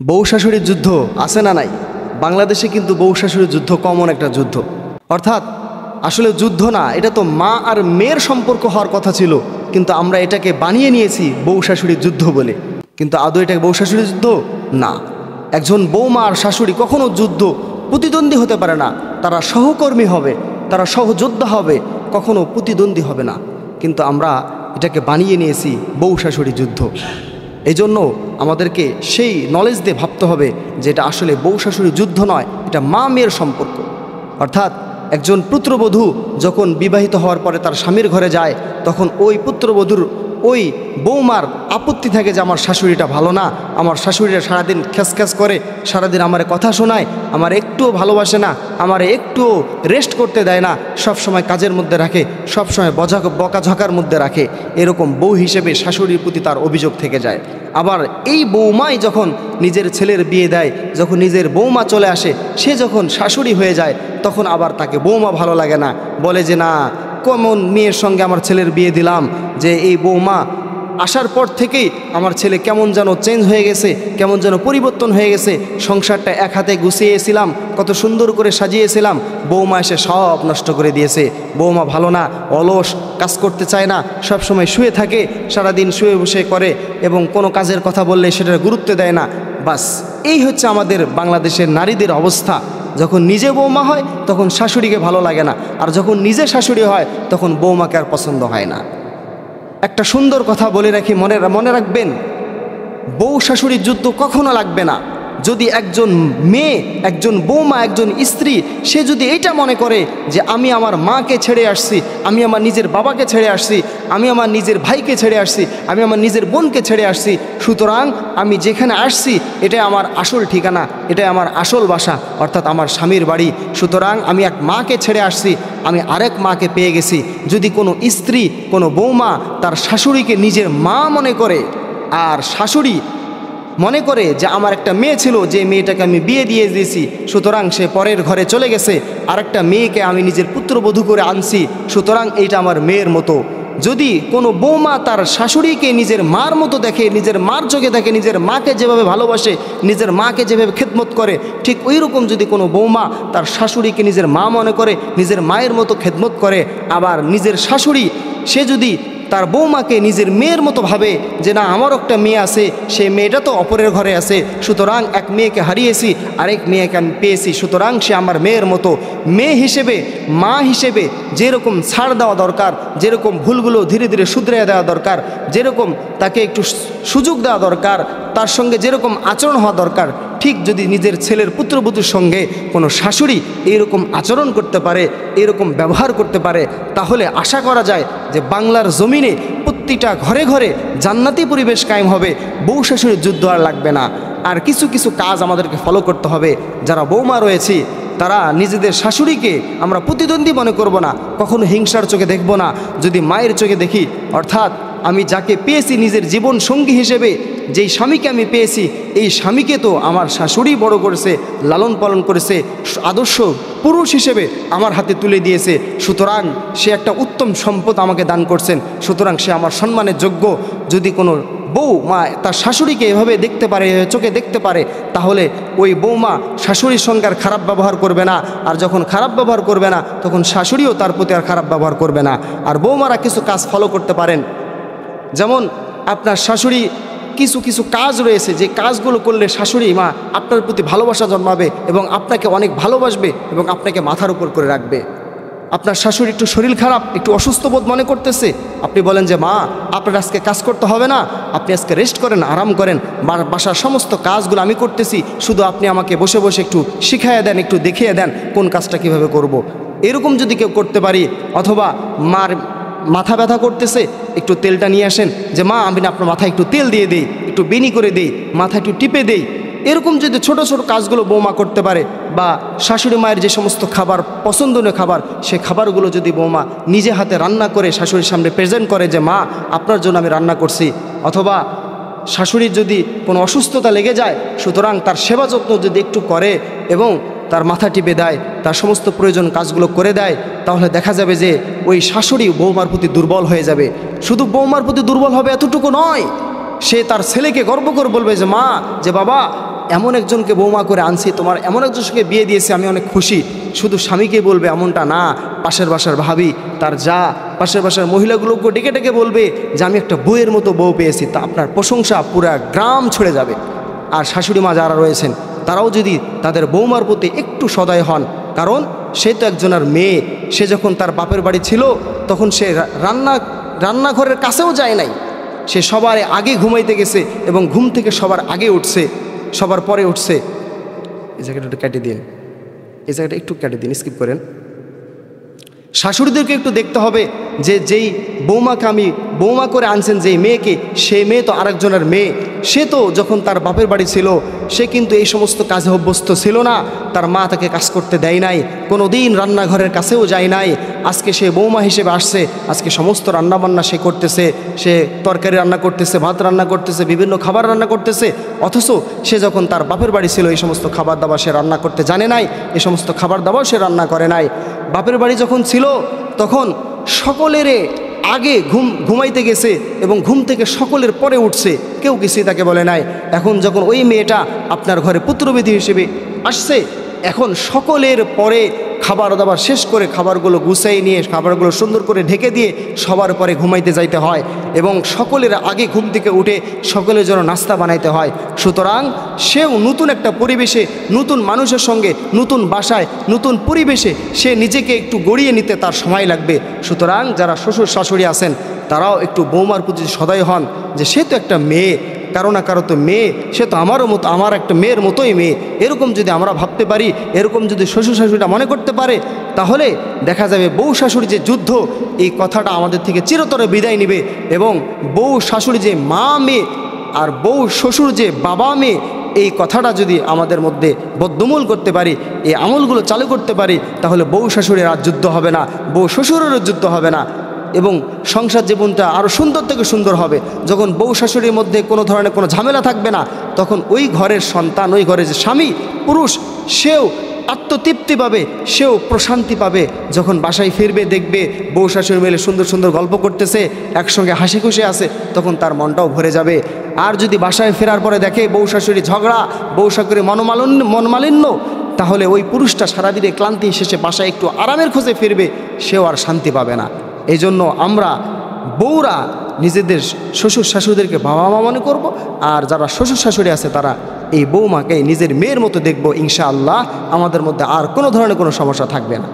বউ শাশুড়ির যুদ্ধ আছে না নাই? বাংলাদেশে কিন্তু বউ শাশুড়ির যুদ্ধ কমন একটা যুদ্ধ। অর্থাৎ আসলে যুদ্ধ না, এটা তো মা আর মেয়ের সম্পর্ক হওয়ার কথা ছিল, কিন্তু আমরা এটাকে বানিয়ে নিয়েছি বউ শাশুড়ির যুদ্ধ বলে। কিন্তু আদৌ এটা বউ শাশুড়ির যুদ্ধ না। একজন বৌমা আর শাশুড়ি কখনো যুদ্ধ প্রতিদ্বন্দ্বী হতে পারে না। তারা সহকর্মী হবে, তারা সহযোদ্ধা হবে, কখনো প্রতিদ্বন্দ্বী হবে না। কিন্তু আমরা এটাকে বানিয়ে নিয়েছি বউ শাশুড়ি যুদ্ধ। এই জন্য আমাদেরকে সেই নলেজ দিয়ে ভাবতে হবে যে এটা আসলে বউ শাশুড়ির যুদ্ধ নয়, এটা মা মেয়ের সম্পর্ক। অর্থাৎ একজন পুত্রবধূ যখন বিবাহিত হওয়ার পরে তার স্বামীর ঘরে যায়, তখন ওই পুত্রবধূর ওই বৌমার আপত্তি থাকে যে আমার শাশুড়িটা ভালো না, আমার শাশুড়িটা সারাদিন খ্যাস করে, সারাদিন আমার কথা শোনায়, আমার একটুও ভালোবাসে না, আমার একটুও রেস্ট করতে দেয় না, সব সময় কাজের মধ্যে রাখে, সব সময় বকাঝকার মধ্যে রাখে। এরকম বউ হিসেবে শাশুড়ির প্রতি তার অভিযোগ থেকে যায়। আবার এই বৌমাই যখন নিজের ছেলের বিয়ে দেয়, যখন নিজের বৌমা চলে আসে, সে যখন শাশুড়ি হয়ে যায়, তখন আবার তাকে বৌমা ভালো লাগে না, বলে যে না, কেমন মেয়ের সঙ্গে আমার ছেলের বিয়ে দিলাম, যে এই বৌমা আসার পর থেকেই আমার ছেলে কেমন যেন চেঞ্জ হয়ে গেছে, কেমন যেন পরিবর্তন হয়ে গেছে। সংসারটা এক হাতে গুছিয়েছিলাম, কত সুন্দর করে সাজিয়েছিলাম, বৌমা এসে সব নষ্ট করে দিয়েছে। বৌমা ভালো না, অলস, কাজ করতে চায় না, সব সময় শুয়ে থাকে, সারাদিন শুয়ে বসে করে এবং কোনো কাজের কথা বললে সেটার গুরুত্ব দেয় না। বাস এই হচ্ছে আমাদের বাংলাদেশের নারীদের অবস্থা। যখন নিজে বৌমা হয় তখন শাশুড়িকে ভালো লাগে না, আর যখন নিজে শাশুড়ি হয় তখন বৌমাকে আর পছন্দ হয় না। একটা সুন্দর কথা বলে রাখি, মনে রাখবেন, বউ শাশুড়ির যুদ্ধ কখনো লাগবে না যদি একজন মেয়ে, একজন বৌমা, একজন স্ত্রী, সে যদি এইটা মনে করে যে আমি আমার মাকে ছেড়ে আসছি, আমি আমার নিজের বাবাকে ছেড়ে আসছি, আমি আমার নিজের ভাইকে ছেড়ে আসছি, আমি আমার নিজের বোনকে ছেড়ে আসছি, সুতরাং আমি যেখানে আসছি এটাই আমার আসল ঠিকানা, এটাই আমার আসল বাসা, অর্থাৎ আমার স্বামীর বাড়ি। সুতরাং আমি এক মাকে ছেড়ে আসছি, আমি আরেক মাকে পেয়ে গেছি। যদি কোনো স্ত্রী, কোনো বৌমা তার শাশুড়িকে নিজের মা মনে করে, আর শাশুড়ি মনে করে যে আমার একটা মেয়ে ছিল, যে মেয়েটাকে আমি বিয়ে দিয়ে দিয়েছি, সুতরাং সে পরের ঘরে চলে গেছে, আরেকটা মেয়েকে আমি নিজের পুত্রবধূ করে আনছি, সুতরাং এইটা আমার মেয়ের মতো। যদি কোনো বৌমা তার শাশুড়িকে নিজের মার মতো দেখে, নিজের মার চোখে দেখে, নিজের মাকে যেভাবে ভালোবাসে, নিজের মাকে যেভাবে খেদমত করে, ঠিক ওই রকম যদি কোনো বৌমা তার শাশুড়িকে নিজের মা মনে করে, নিজের মায়ের মতো খেদমত করে, আবার নিজের শাশুড়ি সে যদি তার বৌমাকে নিজের মেয়ের মতো ভাবে যে না, আমারও একটা মেয়ে আছে, সেই মেয়েটা তো অপরের ঘরে আছে, সুতরাং এক মেয়েকে হারিয়েছি, আরেক মেয়েকে আমি পেয়েছি, সুতরাং সে আমার মেয়ের মতো। মেয়ে হিসেবে, মা হিসেবে যেরকম ছাড় দেওয়া দরকার, যেরকম ভুলগুলো ধীরে ধীরে শুধরে দেওয়া দরকার, যেরকম তাকে একটু সুযোগ দেওয়া দরকার, তার সঙ্গে যেরকম আচরণ হওয়া দরকার, ঠিক যদি নিজের ছেলের পুত্রবধূর সঙ্গে কোনো শাশুড়ি এইরকম আচরণ করতে পারে, এরকম ব্যবহার করতে পারে, তাহলে আশা করা যায় যে বাংলার জমিনে প্রতিটা ঘরে ঘরে জান্নাতি পরিবেশ কায়েম হবে, বউ শাশুড়ির যুদ্ধ আর লাগবে না। আর কিছু কিছু কাজ আমাদেরকে ফলো করতে হবে। যারা বৌমা রয়েছে তারা নিজেদের শাশুড়িকে আমরা প্রতিদ্বন্দ্বী মনে করব না, কখনো হিংসার চোখে দেখব না। যদি মায়ের চোখে দেখি, অর্থাৎ আমি যাকে পেয়েছি নিজের জীবন সঙ্গী হিসেবে, যেই স্বামীকে আমি পেয়েছি, এই স্বামীকে তো আমার শাশুড়ি বড় করেছে, লালন পালন করেছে, আদর্শ পুরুষ হিসেবে আমার হাতে তুলে দিয়েছে, সুতরাং সে একটা উত্তম সম্পদ আমাকে দান করছেন, সুতরাং সে আমার সম্মানের যোগ্য। যদি কোনো বৌমা তার শাশুড়িকে এভাবে দেখতে পারে, চোখে দেখতে পারে, তাহলে ওই বৌমা শাশুড়ির সঙ্গে আর খারাপ ব্যবহার করবে না, আর যখন খারাপ ব্যবহার করবে না তখন শাশুড়িও তার প্রতি আর খারাপ ব্যবহার করবে না। আর বৌমারা কিছু কাজ ফলো করতে পারেন, যেমন আপনার শাশুড়ি কিছু কিছু কাজ রয়েছে, যে কাজগুলো করলে শাশুড়ি মা আপনার প্রতি ভালোবাসা জন্মাবে এবং আপনাকে অনেক ভালোবাসবে এবং আপনাকে মাথার উপর করে রাখবে। আপনার শাশুড়ি একটু শরীর খারাপ, একটু অসুস্থ বোধ মনে করতেছে, আপনি বলেন যে মা, আপনার আজকে কাজ করতে হবে না, আপনি আজকে রেস্ট করেন, আরাম করেন, বাসার সমস্ত কাজগুলো আমি করতেছি, শুধু আপনি আমাকে বসে বসে একটু শিখাইয়া দেন, একটু দেখিয়ে দেন কোন কাজটা কীভাবে করব। এরকম যদি কেউ করতে পারি, অথবা মার মাথা ব্যথা করতেছে, একটু তেলটা নিয়ে আসেন, যে মা আমি আপনার মাথায় একটু তেল দিয়ে দিই, একটু বেনি করে দিই, মাথা একটু টিপে দেই, এরকম যদি ছোট ছোট কাজগুলো বৌমা করতে পারে, বা শাশুড়ি মায়ের যে সমস্ত খাবার পছন্দনীয় খাবার, সে খাবারগুলো যদি বৌমা নিজে হাতে রান্না করে শাশুড়ির সামনে প্রেজেন্ট করে যে মা আপনার জন্য আমি রান্না করছি, অথবা শাশুড়ির যদি কোনো অসুস্থতা লেগে যায়, সুতরাং তার সেবা যত্ন যদি একটু করে এবং তার মাথা টিপে দেয়, তার সমস্ত প্রয়োজন কাজগুলো করে দেয়, তাহলে দেখা যাবে যে ওই শাশুড়ি বৌমার প্রতি দুর্বল হয়ে যাবে। শুধু বৌমার প্রতি দুর্বল হবে এতটুকু নয়, সে তার ছেলেকে গর্ব করে বলবে যে মা, যে বাবা এমন একজনকে বৌমা করে আনছি, তোমার এমন একজনের সঙ্গে বিয়ে দিয়েছি, আমি অনেক খুশি। শুধু স্বামীকে বলবে এমনটা না, পাশের বাসার ভাবি, তার যা, পাশের বাসার মহিলাগুলোকে ডেকে ডেকে বলবে যে আমি একটা বউয়ের মতো বউ পেয়েছি। তা আপনার প্রশংসা পুরা গ্রাম ছড়ে যাবে। আর শাশুড়ি মা যারা রয়েছেন তারাও যদি তাদের বৌমার প্রতি একটু সদয় হন, কারণ সে তো একজনের মেয়ে। সে যখন তার বাপের বাড়ি ছিল তখন সে রান্নাঘরের কাছেও যায় নাই। সে সবার আগে ঘুমাইতে গেছে এবং ঘুম থেকে সবার আগে উঠছে, সবার পরে উঠছে। এই জায়গাটা একটু কেটে দিন, এই জায়গাটা একটু কেটে দিন, স্কিপ করেন। শাশুড়িদেরকে একটু দেখতে হবে যে যেই বৌমাকে আমি বৌমা করে আনছেন, যেই মেয়েকে, সেই মেয়ে তো আরেকজনের মেয়ে। সে তো যখন তার বাপের বাড়ি ছিল সে কিন্তু এই সমস্ত কাজে অভ্যস্ত ছিল না। তার মা তাকে কাজ করতে দেয় নাই, কোনো দিন রান্নাঘরের কাছেও যায় নাই। আজকে সে বৌমা হিসেবে আসছে, আজকে সমস্ত রান্নাবান্না সে করতেছে। সে তরকারি রান্না করতেছে, ভাত রান্না করতেছে, বিভিন্ন খাবার রান্না করতেছে। অথচ সে যখন তার বাপের বাড়ি ছিল এই সমস্ত খাবার দাবার সে রান্না করতে জানে নাই, এই সমস্ত খাবার দাবার সে রান্না করে নাই। বাপের বাড়ি যখন ছিল তখন সকলের আগে ঘুমাইতে গেছে এবং ঘুম থেকে সকলের পরে উঠছে, কেউ কিছুই তাকে বলে নাই। এখন যখন ওই মেয়েটা আপনার ঘরে পুত্রবধূ হিসেবে আসছে, এখন সকলের পরে খাবার দাবার শেষ করে খাবারগুলো গুছাই নিয়ে খাবারগুলো সুন্দর করে ঢেকে দিয়ে সবার পরে ঘুমাইতে যাইতে হয় এবং সকলের আগে ঘুম থেকে উঠে সকলের জন্য নাস্তা বানাইতে হয়। সুতরাং সেও নতুন একটা পরিবেশে, নতুন মানুষের সঙ্গে, নতুন বাসায়, নতুন পরিবেশে সে নিজেকে একটু গড়িয়ে নিতে তার সময় লাগবে। সুতরাং যারা শ্বশুর শাশুড়ি আছেন তারাও একটু বৌমার প্রতি সদয় হন যে সে তো একটা মেয়ে, কারো না কারো তো মেয়ে, সে তো আমারও মতো, আমার একটা মেয়ের মতোই মেয়ে। এরকম যদি আমরা ভাবতে পারি, এরকম যদি শ্বশুর শাশুড়িটা মনে করতে পারে, তাহলে দেখা যাবে বউ শাশুড়ি যে যুদ্ধ, এই কথাটা আমাদের থেকে চিরতরে বিদায় নেবে। এবং বউ শাশুড়ি যে মা মেয়ে আর বউ শ্বশুর যে বাবা মেয়ে, এই কথাটা যদি আমাদের মধ্যে বদ্ধমূল করতে পারি, এই আমলগুলো চালু করতে পারি, তাহলে বউ শাশুড়ির আর যুদ্ধ হবে না, বউ শ্বশুরেরও যুদ্ধ হবে না এবং সংসার জীবনটা আরও সুন্দর থেকে সুন্দর হবে। যখন বউ শাশুড়ির মধ্যে কোনো ধরনের কোনো ঝামেলা থাকবে না, তখন ওই ঘরের সন্তান, ওই ঘরের যে স্বামী পুরুষ, সেও আত্মতৃপ্তি পাবে, সেও প্রশান্তি পাবে। যখন বাসায় ফিরবে দেখবে বউ শাশুড়ি মিলে সুন্দর সুন্দর গল্প করতেছে, একসঙ্গে হাসি খুশি আছে, তখন তার মনটাও ভরে যাবে। আর যদি বাসায় ফেরার পরে দেখে বউ শাশুড়ি ঝগড়া, বউ শাশুড়ি মনমালিন্য, তাহলে ওই পুরুষটা সারাদিনে ক্লান্তি শেষে বাসায় একটু আরামের খোঁজে ফিরবে, সেও আর শান্তি পাবে না। এই জন্য আমরা বউরা নিজেদের শ্বশুর শাশুড়িদেরকে বাবা মা মনে করব, আর যারা শ্বশুর শাশুড়ি আছে তারা এই বৌমাকে নিজের মেয়ের মতো দেখব। ইনশাআল্লাহ আমাদের মধ্যে আর কোনো ধরনের কোনো সমস্যা থাকবে না।